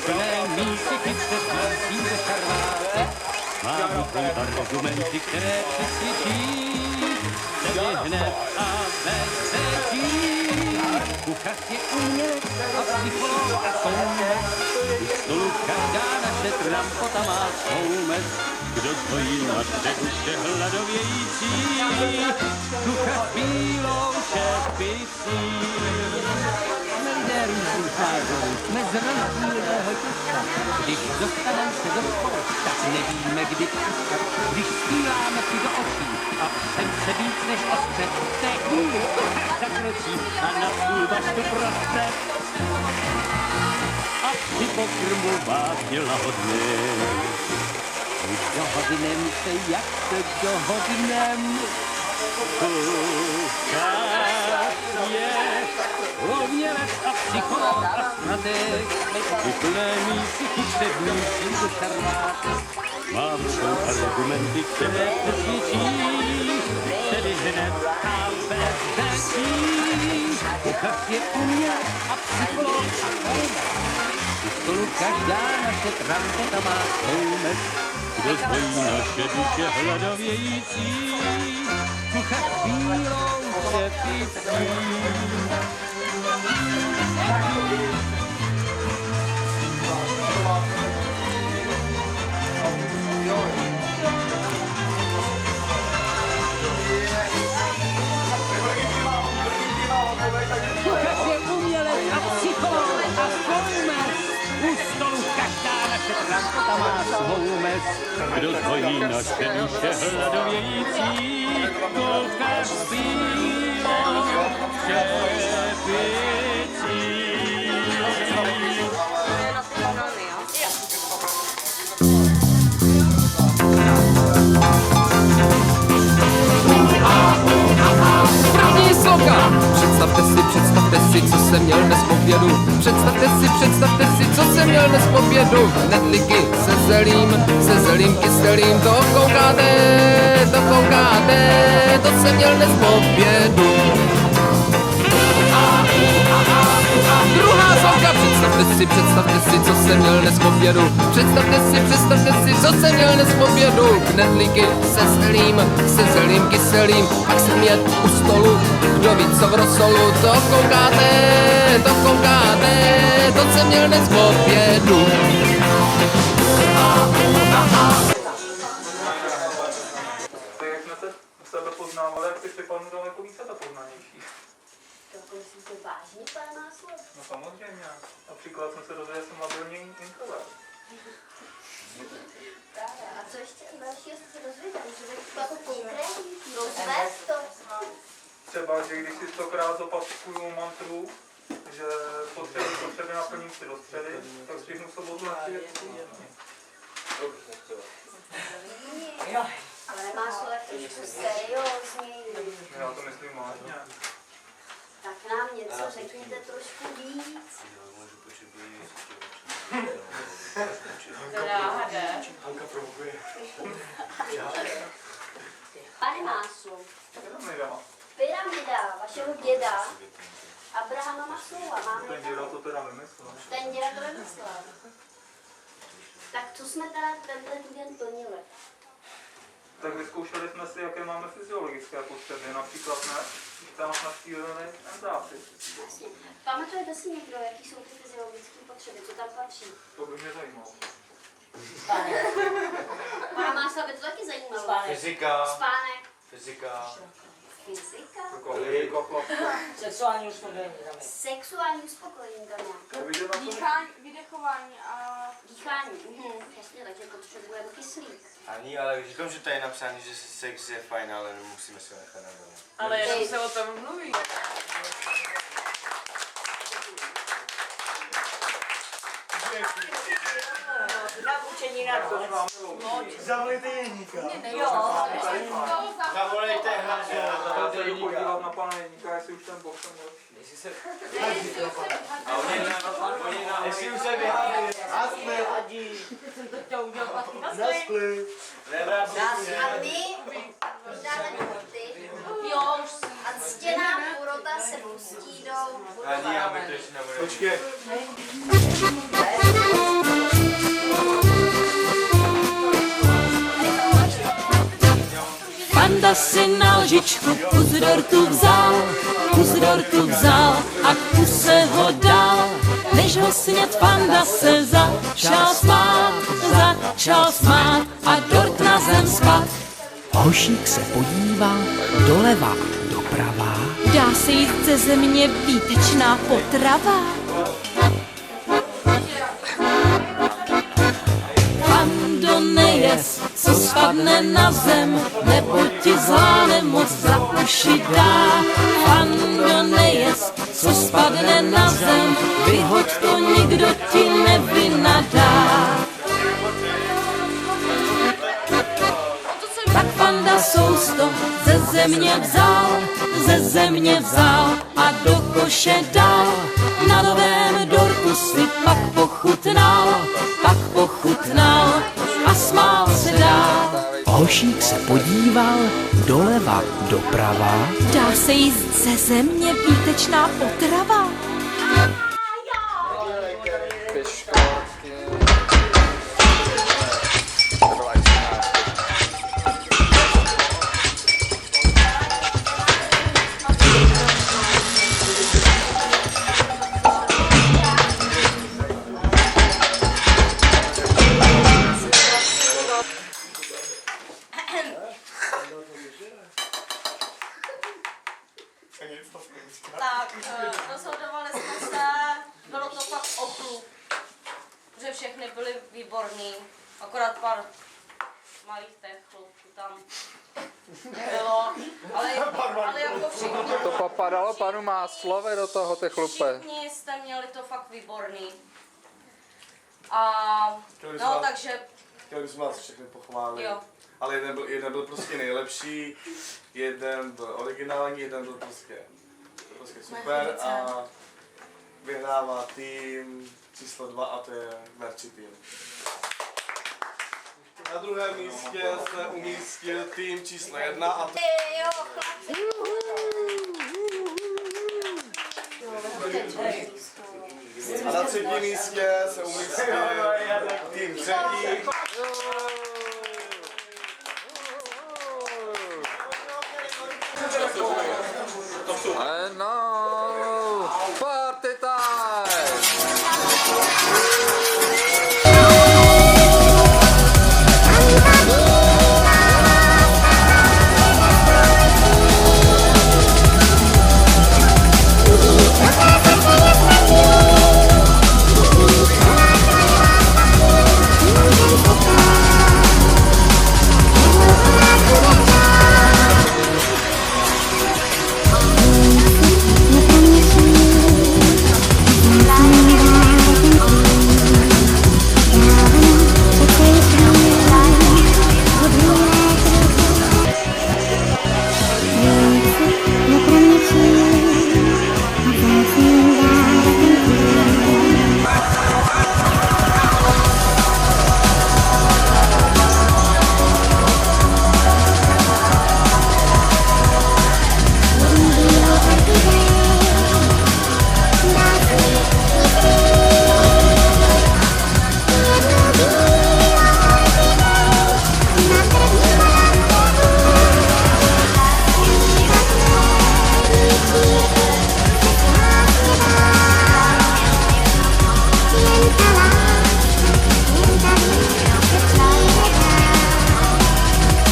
Plné mísy chytře písní ze šarváře. Mám argumenty, které přesvědčí, tedy hned a bez řečí. Kuchař je umělec a psycholog a soumec. U stolu každá naše trampota má svou mez. Kdo stojí naše duše hladovějící, kuchař bílou čepicí. Jsme lidé různých názorů, jsme z rozdílného těsta. Když dostaneme se do sporu, tak nevíme, kdy přestat. Když stýláme si do očí a jsem se víc než ostře, v té chvíli kuchař zakročí a na stůl baštu prostřed. A při pokrmu vážně lahodně. Dohodnem se, jak se dohodnem. Kuchař je umělec a psycholog a strateg. Vyplné mísy chytře vnísí do šarváře. Mám jsou argumenty, které přesvědčí, tedy hned a bez řečí. Kuchař je umělec a psycholog a strateg. U stolu každá naše trampota má svou mez. Kdo zvojí naše duše hladovějící, kuchař bílou čepicí. Kuchař je umělec a psycholog a soumec. U stolu každá naše trampota má svou mez. Kdo zhojí naše duše hladovějící, kuchař bílou čepicí. První sloka! Představte si, co jsem měl dnes po obědu. Představte si, co jsem měl dnes po obědu. Knedlíky se zelím kyselým. To koukáte, to jsem měl dnes po obědu. Druhá sloka! Představte si, co jsem měl dnes po obědu. Představte si, co jsem měl dnes po obědu. Knedlíky se zelím kyselým. Pak jsem jet u stolu, kdo ví co v rosolu. To koukáte, to jsem měl dnes po obědu. Tak jak jsme se sebe poznávali, jak si připadnu daleko více ta poznanější. Myslím to vážně, pane Máslo? No samozřejmě. Například jsme se dozvěděli, že jsem labilní introvert. Právě. A co ještě dalšího jste se dozvěděl? Můžete jako konkrétní? Rozvést to? Třeba, že když si 100krát zopakuju mantru, že potřeby naplním si do středy, tak střihnu sobotu na 3 věci. Ale Máslo je trošku seriózněji. Já to myslím vážně. Tak nám něco řekněte trošku víc. Hanka provokuje. Pane Máslo, Pyramida. pyramida vašeho děda Abrahama Maslova. Ten děda to teda vymyslel. Ten děda to vymyslel. Tak co jsme teda tenhle týden plnili? Tak vyzkoušeli jsme si, jaké máme fyziologické potřeby. Například když tam navštívili enzáci. Jasně. Pamatujete si někdo, jaký jsou ty fyziologické potřeby, co tam patří? To by mě zajímalo. Pana Másla by to taky zajímalo. Fyzika. Spánek. Fyzika. Fyzika. Sexuální uspokojení. Sexuální uspokojení tam nějaké. Dýchání, vydechování a... Dýchání. Jasně, takže potřebujeme kyslík. Ani, ale říkám, že tady je napsáno, že sex je fajn, ale musíme si ho nechat na dole. Ale jenom se o tom mluví. Na učení na to. Zavolejte Jeníka. Jo. Zavolejte Hladě. Já se jdu podívat na pana Jeníka, jestli už ten boh jsem lepší. Jestli už se vyhádli. Jsem to chtěl udělat. Naskli. A my dáme ty. Jo, už si. A ctěná porota se pustí do Hladí, já bych to ještě nebudu. Počkej. Panda si na lžičku kus dortu vzal a k puse ho dal. Než ho sněd panda se začal smát a dort na zem spad. Hošík se podívá doleva, doprava. Dá se jíst ze země výtečná potrava. Pando, nejes, co spadne na zem, nebo ti zlá nemoc za uši dá. Pando, nejes, co spadne na zem, vyhoď to, nikdo ti nevynadá. Tak panda sousto ze země vzal a do koše dal. Na novém dortu si pak pochutnal a smál se dál. Hošík se podíval doleva, doprava. Dá se jíst ze země výtečná potrava. Tak, rozhodovali jsme se, bylo to fakt o klub, že všechny byly výborný, akorát pár malých těch chlupků tam bylo, ale jako všichni. To popadalo panu Máslové do toho, ty chlupe. Všichni jste měli to fakt výborný. A no, takže... Chtěl bych vás všechny pochválit. Jo. Ale jeden byl prostě nejlepší, jeden byl originální, jeden byl prostě super a vyhrává tým číslo 2 a to je Verči tým. Na druhém místě se umístil tým číslo 1 a to... A na třetím místě se umístil tým třetí.